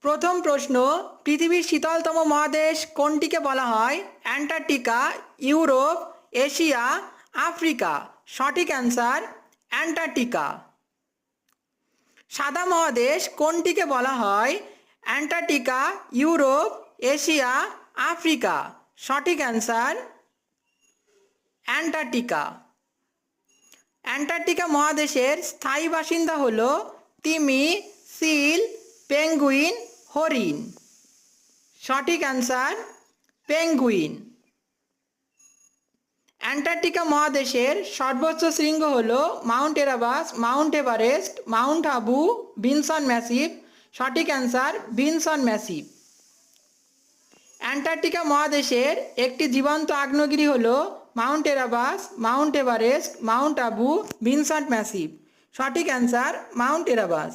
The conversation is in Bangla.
প্রথম প্রশ্ন, পৃথিবীর শীতলতম মহাদেশ কোনটিকে বলা হয়? Antarctica, Europe, Asia, Africa. সঠিক অ্যান্সার অ্যান্টার্কটিকা। সাদা মহাদেশ কোনটিকে বলা হয়? Antarctica, Europe, Asia, Africa. সঠিক অ্যান্সার অ্যান্টার্কটিকা। অ্যান্টার্কটিকা মহাদেশের স্থায়ী বাসিন্দা হল তিমি, সিল, পেঙ্গুইন, হরিণ। সঠিক অ্যান্সার পেঙ্গুইন। অ্যান্টার্কটিকা মহাদেশের সর্বোচ্চ শৃঙ্গ হল Mount Erebus, Mount Everest, Mount Abu, Vinson Massif. সঠিক অ্যান্সার ভিনসন ম্যাসিভ। অ্যান্টার্কটিকা মহাদেশের একটি জীবন্ত আগ্নেয়গিরি হল Mount Erebus, Mount Everest, Mount Abu, Vinson Massif. সঠিক অ্যান্সার মাউন্ট এরাবাস।